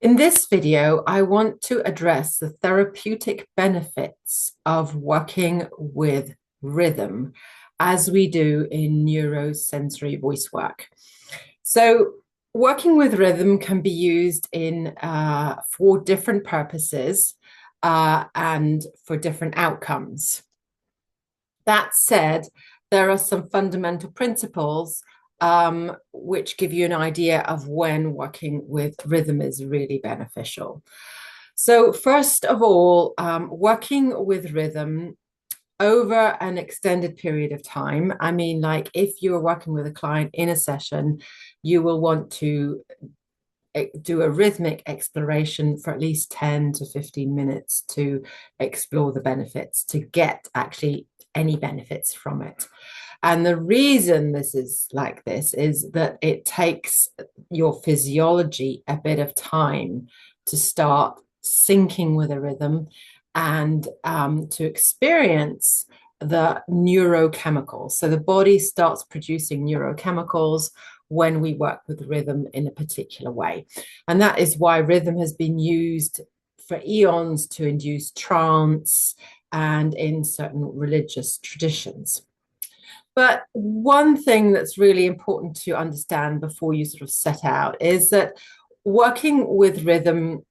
In this video, I want to address the therapeutic benefits of working with rhythm as we do in neurosensory voice work. So, working with rhythm can be used in for different purposes and for different outcomes. That said, there are some fundamental principles which give you an idea of when working with rhythm is really beneficial. So first of all, working with rhythm over an extended period of time. I mean, like if you're working with a client in a session, you will want to do a rhythmic exploration for at least 10 to 15 minutes to explore the benefits, to get actually any benefits from it. And the reason this is like this is that it takes your physiology a bit of time to start syncing with a rhythm and to experience the neurochemicals. So the body starts producing neurochemicals when we work with rhythm in a particular way. And that is why rhythm has been used for eons to induce trance and in certain religious traditions. But one thing that's really important to understand before you sort of set out is that working with rhythm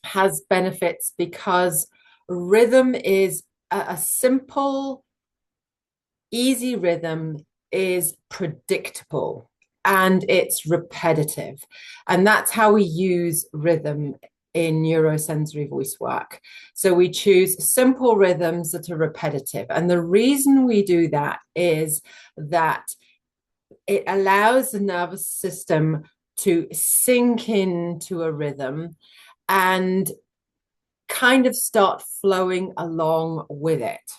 has benefits because rhythm is a simple, easy rhythm is predictable and it's repetitive. And that's how we use rhythm in neurosensory voice work. So we choose simple rhythms that are repetitive. And the reason we do that is that it allows the nervous system to sink into a rhythm and kind of start flowing along with it.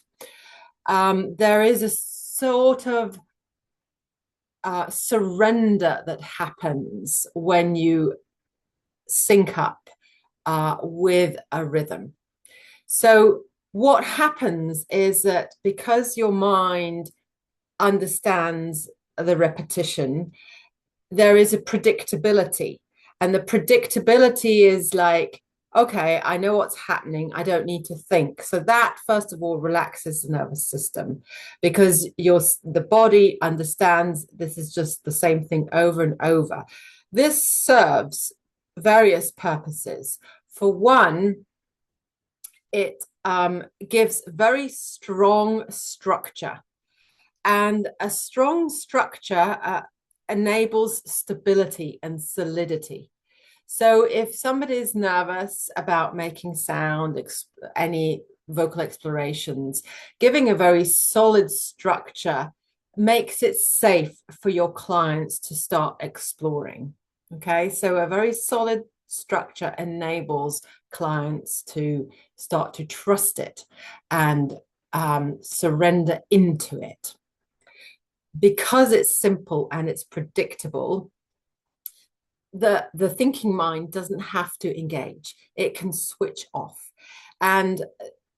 There is a sort of surrender that happens when you sync up with a rhythm. So what happens is that because your mind understands the repetition, there is a predictability. And the predictability is like, okay, I know what's happening. I don't need to think. So that, first of all, relaxes the nervous system because the body understands this is just the same thing over and over. This serves various purposes. For one, it gives very strong structure, and a strong structure enables stability and solidity. So if somebody is nervous about making sound, any vocal explorations, giving a very solid structure makes it safe for your clients to start exploring. Okay, so a very solid structure enables clients to start to trust it and surrender into it. Because it's simple and it's predictable, the thinking mind doesn't have to engage. It can switch off. And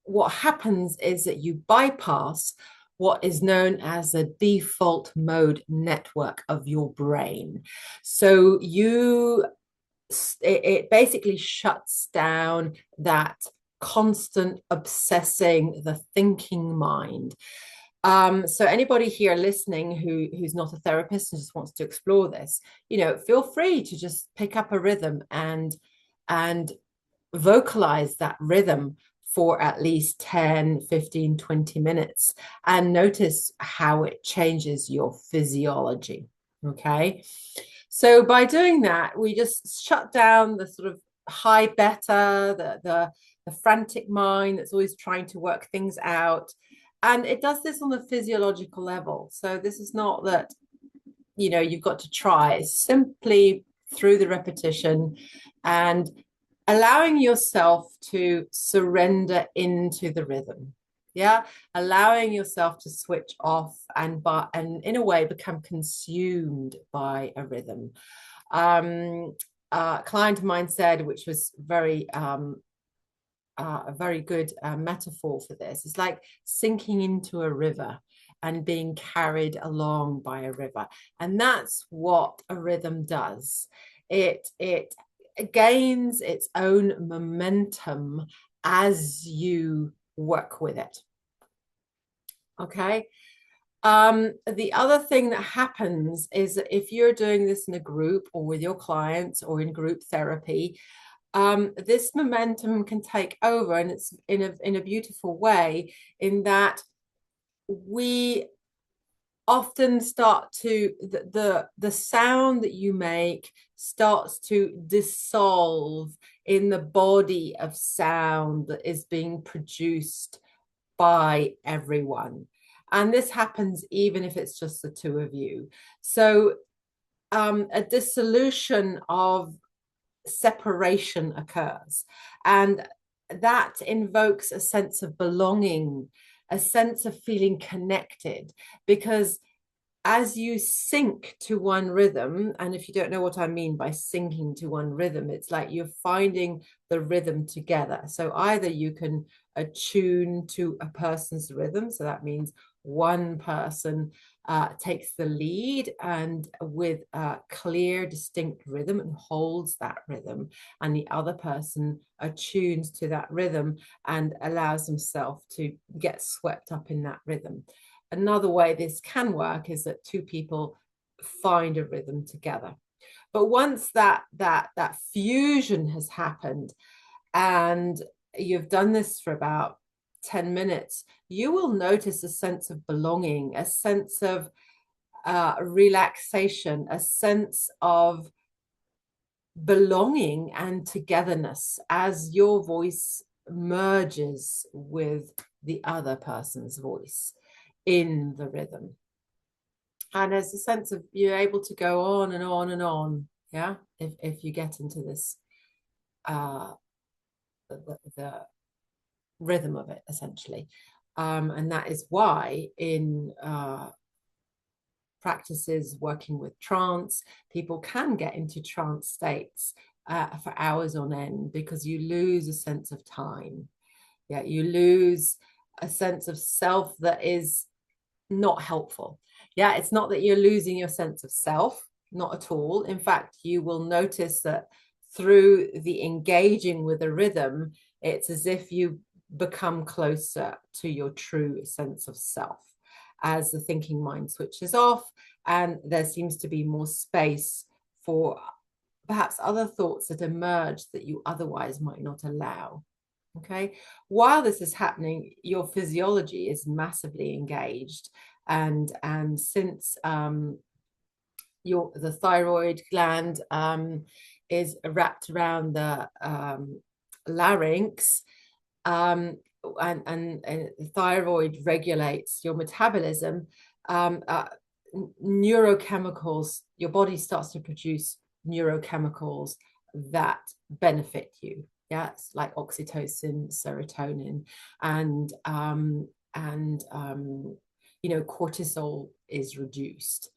what happens is that you bypass what is known as the default mode network of your brain. So it basically shuts down that constant obsessing, the thinking mind. So anybody here listening who's not a therapist and just wants to explore this, feel free to just pick up a rhythm and vocalize that rhythm for at least 10, 15, 20 minutes and notice how it changes your physiology. Okay. So by doing that, we just shut down the sort of high beta, the frantic mind that's always trying to work things out. And it does this on the physiological level. So this is not that, you've got to try. It's simply through the repetition and allowing yourself to surrender into the rhythm. Yeah, allowing yourself to switch off and in a way become consumed by a rhythm. A client of mine said, which was a very good metaphor for this. It's like sinking into a river and being carried along by a river. And that's what a rhythm does. It gains its own momentum as you work with it. Okay. The other thing that happens is that if you're doing this in a group or with your clients or in group therapy, this momentum can take over, and it's in a beautiful way, in that we often start to the sound that you make starts to dissolve in the body of sound that is being produced by everyone. And this happens even if it's just the two of you. So a dissolution of separation occurs, and that invokes a sense of belonging, a sense of feeling connected, because as you sync to one rhythm, and if you don't know what I mean by syncing to one rhythm, it's like you're finding the rhythm together. So either you can attune to a person's rhythm, so that means one person takes the lead and with a clear, distinct rhythm and holds that rhythm, and the other person attunes to that rhythm and allows themselves to get swept up in that rhythm. Another way this can work is that two people find a rhythm together. But once that fusion has happened, and you've done this for about 10 minutes, you will notice a sense of belonging, a sense of relaxation, a sense of belonging and togetherness as your voice merges with the other person's voice in the rhythm. And there's a sense of you're able to go on and on and on, yeah, if you get into this the rhythm of it, essentially. And that is why in practices working with trance, people can get into trance states for hours on end, because you lose a sense of time. Yeah, you lose a sense of self that is not helpful. Yeah, it's not that you're losing your sense of self, not at all. In fact, you will notice that through the engaging with a rhythm, it's as if you become closer to your true sense of self as the thinking mind switches off, and there seems to be more space for perhaps other thoughts that emerge that you otherwise might not allow. Okay, while this is happening, your physiology is massively engaged, and since the thyroid gland is wrapped around the larynx, and the thyroid regulates your metabolism, neurochemicals, your body starts to produce neurochemicals that benefit you. Yeah, it's like oxytocin, serotonin, and cortisol is reduced.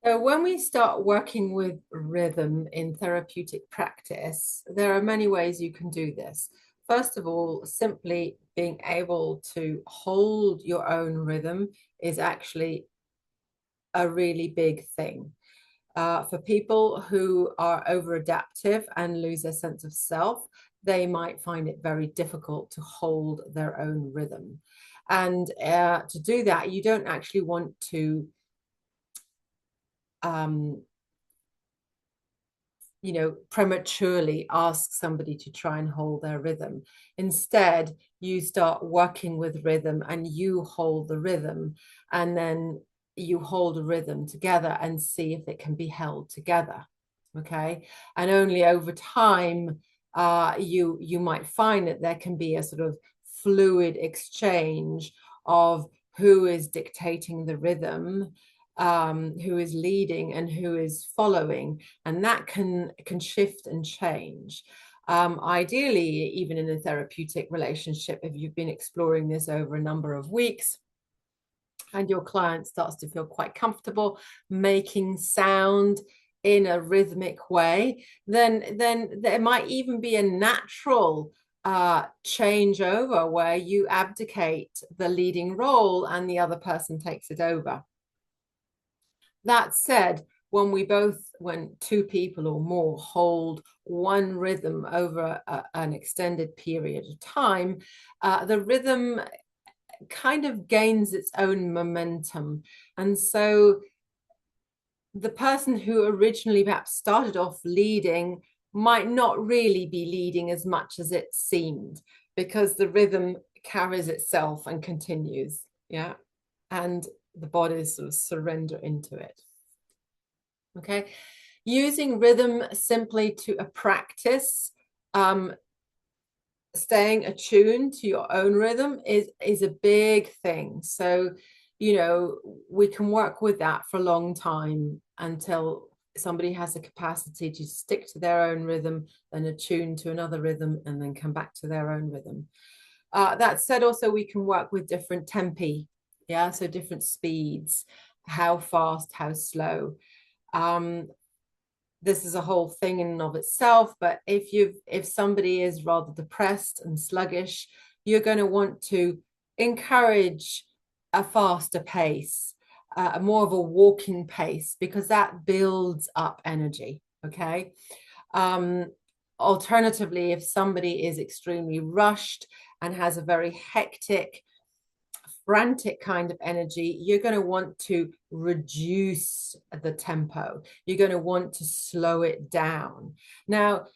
So when we start working with rhythm in therapeutic practice, there are many ways you can do this. First of all, simply being able to hold your own rhythm is actually a really big thing. For people who are over-adaptive and lose their sense of self, they might find it very difficult to hold their own rhythm. And to do that, you don't actually want to prematurely ask somebody to try and hold their rhythm. Instead, you start working with rhythm and you hold the rhythm, and then you hold a rhythm together and see if it can be held together. Okay, and only over time you might find that there can be a sort of fluid exchange of who is dictating the rhythm, who is leading and who is following, and that can shift and change. Ideally, even in a therapeutic relationship, if you've been exploring this over a number of weeks and your client starts to feel quite comfortable making sound in a rhythmic way, then there might even be a natural change over where you abdicate the leading role and the other person takes it over. That said, when two people or more hold one rhythm over an extended period of time, the rhythm kind of gains its own momentum. And so the person who originally perhaps started off leading might not really be leading as much as it seemed, because the rhythm carries itself and continues. Yeah. And the bodies sort of surrender into it. Okay. Using rhythm simply to a practice, staying attuned to your own rhythm is a big thing. So, we can work with that for a long time until somebody has the capacity to stick to their own rhythm, then attune to another rhythm, and then come back to their own rhythm. That said, also we can work with different tempi, yeah, so different speeds, how fast, how slow. This is a whole thing in and of itself, but if somebody is rather depressed and sluggish, you're going to want to encourage a faster pace, more of a walking pace, because that builds up energy. Okay. Alternatively, if somebody is extremely rushed and has a very hectic, frantic kind of energy, you're going to want to reduce the tempo. You're going to want to slow it down. Now,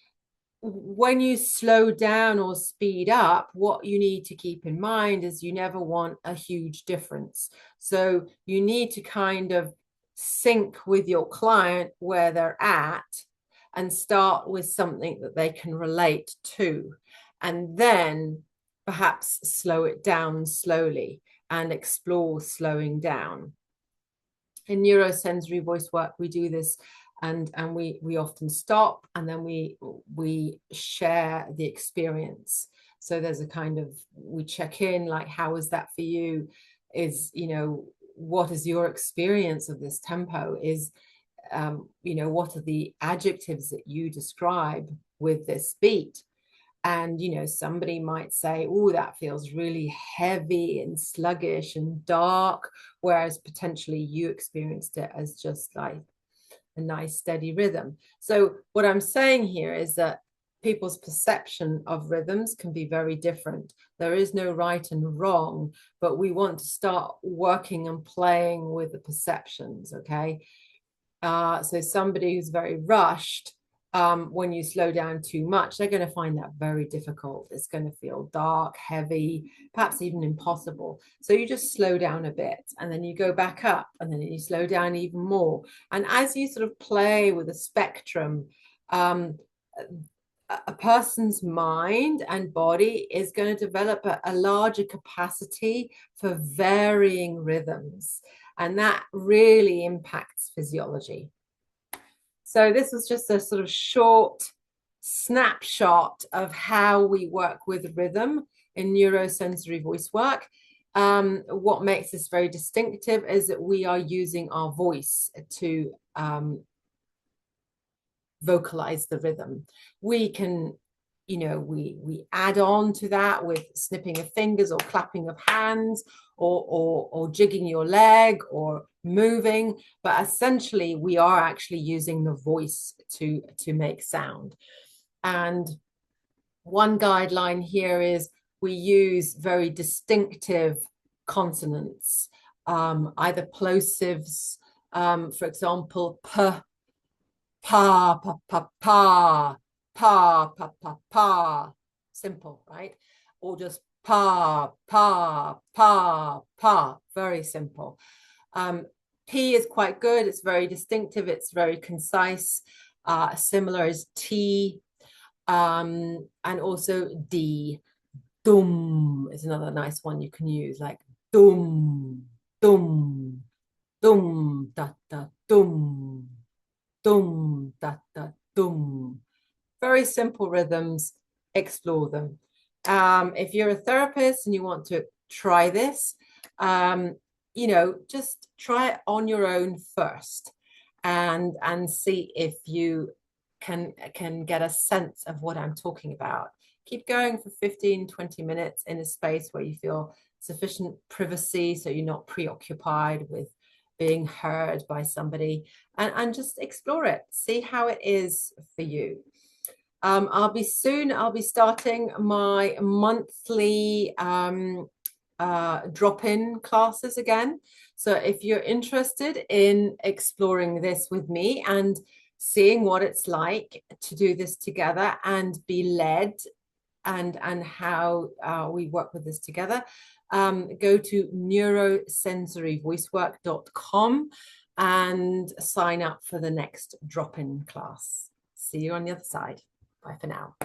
when you slow down or speed up, what you need to keep in mind is you never want a huge difference. So you need to kind of sync with your client where they're at and start with something that they can relate to, and then perhaps slow it down slowly and explore slowing down. In neurosensory voice work, we do this, and we often stop, and then we share the experience. So there's a kind of, we check in, like, how was that for you? Is, what is your experience of this tempo? Is, what are the adjectives that you describe with this beat? And, somebody might say, oh, that feels really heavy and sluggish and dark, whereas potentially you experienced it as just like a nice, steady rhythm. So what I'm saying here is that people's perception of rhythms can be very different. There is no right and wrong, but we want to start working and playing with the perceptions, okay? So somebody who's very rushed, when you slow down too much, they're going to find that very difficult. It's going to feel dark, heavy, perhaps even impossible. So you just slow down a bit, and then you go back up, and then you slow down even more. And as you sort of play with a spectrum, a person's mind and body is going to develop a larger capacity for varying rhythms. And that really impacts physiology. So this was just a sort of short snapshot of how we work with rhythm in neurosensory voice work. What makes this very distinctive is that we are using our voice to vocalize the rhythm. We can, we add on to that with snipping of fingers or clapping of hands, or jigging your leg or moving, but essentially we are actually using the voice to make sound. And one guideline here is we use very distinctive consonants, either plosives, for example, p, pa, pa, pa, pa, pa, pa, pa, pa, simple, right? Or just pa, pa, pa, pa, very simple. P is quite good. It's very distinctive. It's very concise. Similar is T, and also D. Dum is another nice one you can use, like dum, dum, dum, da, da, dum, dum, da, da, dum. Very simple rhythms. Explore them. If you're a therapist and you want to try this, just try it on your own first, and see if you can get a sense of what I'm talking about. keep going for 15, 20 minutes in a space where you feel sufficient privacy, so you're not preoccupied with being heard by somebody, and just explore it, see how it is for you. I'll be starting my monthly drop-in classes again. So if you're interested in exploring this with me and seeing what it's like to do this together and be led, and how we work with this together, go to neurosensoryvoicework.com and sign up for the next drop-in class. See you on the other side. Bye for now.